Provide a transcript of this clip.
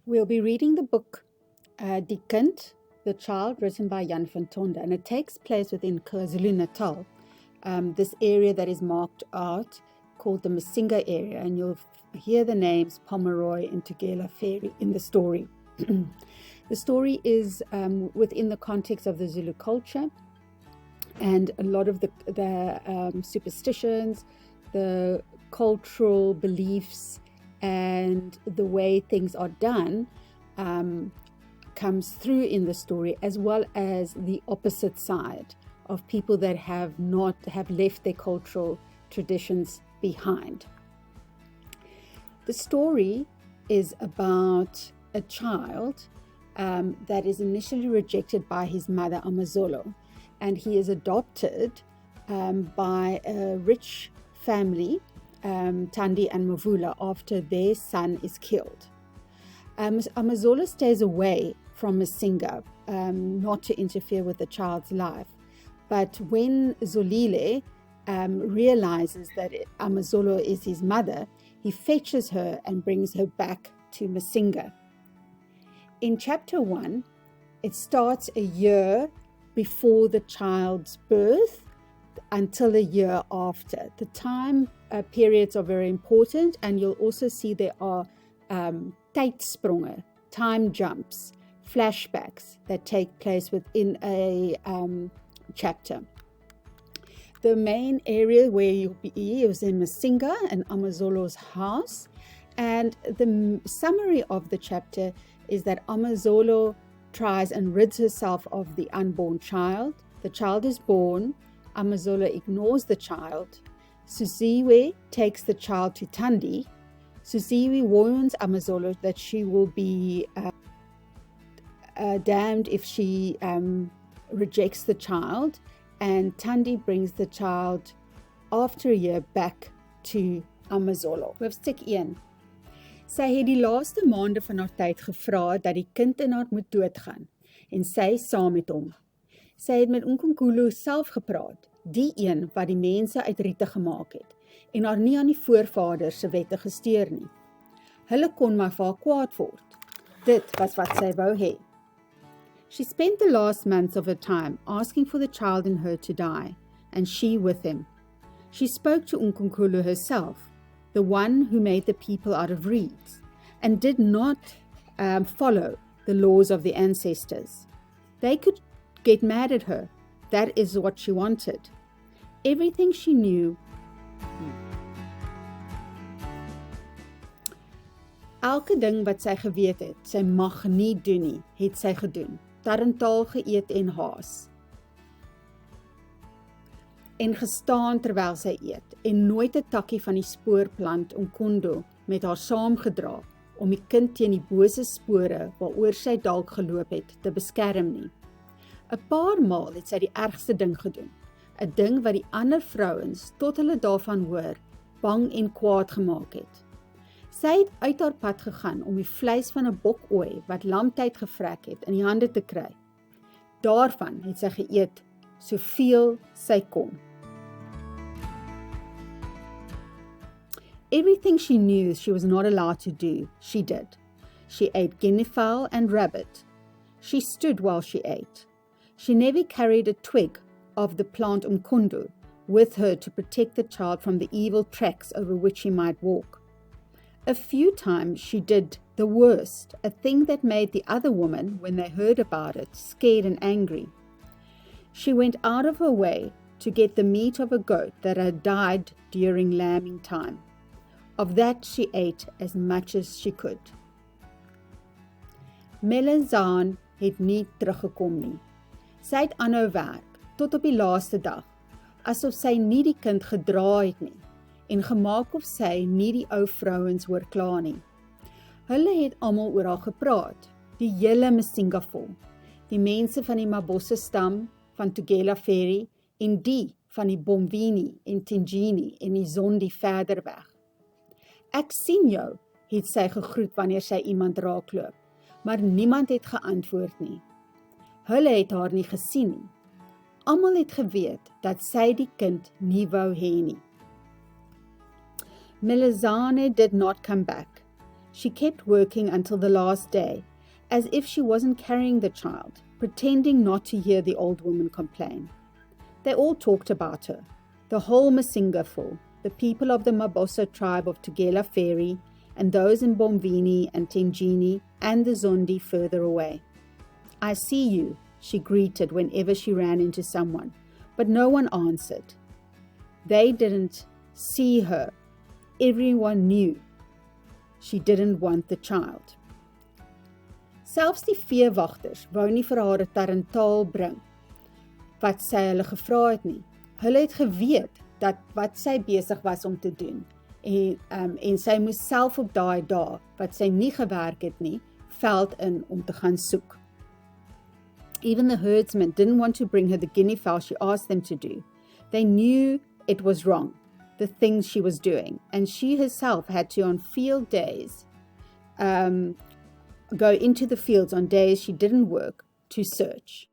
We'll be reading the book Die Kind, the Child, written by Jan van Tonder, and it takes place within KwaZulu-Natal, this area that is marked out called the Masinga area, and you'll hear the names Pomeroy and Tugela Ferry in the story. The story is within the context of the Zulu culture, and a lot of the superstitions, the cultural beliefs, and the way things are done comes through in the story, as well as the opposite side of people that have left their cultural traditions behind. The story is about a child that is initially rejected by his mother Amazolo, and he is adopted by a rich family, Tandi and Mavula, after their son is killed. Amazolo stays away from Masinga, not to interfere with the child's life. But when Zolile realizes that Amazolo is his mother, he fetches her and brings her back to Masinga. In chapter 1, it starts a year before the child's birth until a year after. The time periods are very important, and you'll also see there are tydspronge, time jumps, flashbacks that take place within a chapter. The main area where you'll be is in Masinga and Amazolo's house, and the summary of the chapter is that Amazolo tries and rids herself of the unborn child. The child is born. Amazolo ignores the child. Suziwe takes the child to Tandi. Suziwe warns Amazolo that she will be damned if she rejects the child, and Tandi brings the child after a year back to Amazolo. Hoofstuk 1. Sy het die laaste maande van haar tyd gevra dat die kind in haar moet doodgaan, en sy saam met hom. Sy het met Nkunkulu self gepraat, die een wat die mense uit riete gemaak het, en haar nie aan die voorvaders se wette gesteer nie. Hulle kon maar vir haar kwaad word. Dit was wat sy wou hê. She spent the last months of her time asking for the child in her to die, and she with him. She spoke to Nkunkulu herself, the one who made the people out of reeds, and did not follow the laws of the ancestors. They could get mad at her. That is what she wanted. Everything she knew. Elke ding wat sy geweet het, sy mag nie doen nie, het sy gedoen. Tarentaal geëet en haas. En gestaan terwyl sy eet, en nooit 'n takkie van die spoorplant Umkondo met haar saamgedra, om die kind teen die bose spore waaroor sy dalk geloop het, te beskerm nie. 'n Paar maal het sy die ergste ding gedoen, 'n ding wat die ander vrouens, tot hulle daarvan hoor, bang en kwaad gemaak het. Sy het uit haar pad gegaan om die vleis van 'n bokooi wat lamtyd gevrek het in die hande te kry. Daarvan het sy geëet, soveel sy kon. Everything she knew she was not allowed to do, she did. She ate guinea fowl and rabbit. She stood while she ate. She never carried a twig of the plant Umkondo with her to protect the child from the evil tracks over which he might walk. A few times she did the worst, a thing that made the other women, when they heard about it, scared and angry. She went out of her way to get the meat of a goat that had died during lambing time. Of that she ate as much as she could. Melazaan het nie teruggekom nie. Sy het aanhou werk, tot op die laaste dag, asof sy nie die kind gedra het nie, en gemaak of sy nie die ou vrouens hoor kla nie. Hulle het almal oor haar gepraat, die hele Masinga vol, die mense van die Mabosse stam, van Tugela Ferry, en die van die Bomvini en Tingini en die Zondi verder weg. Ek sien jou, het sy gegroet wanneer sy iemand raakloop, maar niemand het geantwoord nie. Hulle het haar nie gesien nie. Almal het geweet dat sy die kind nie wou hê nie. Melazane did not come back. She kept working until the last day, as if she wasn't carrying the child, pretending not to hear the old woman complain. They all talked about her, the whole Masinga full, the people of the Mabosa tribe of Tugela Ferry, and those in Bomvini and Tenjini, and the Zondi further away. "I see you," she greeted whenever she ran into someone, but no one answered. They didn't see her. Everyone knew she didn't want the child. Selfs die veewagters wou nie vir haar 'n tarantaal bring wat sy hulle gevra het nie. Hulle het geweet dat wat sy besig was om te doen en sy moes self op daai dae wat sy nie gewerk het nie, veld in om te gaan soek. Even the herdsmen didn't want to bring her the guinea fowl she asked them to do. They knew it was wrong, the things she was doing, and she herself had to, on field days, go into the fields on days she didn't work to search.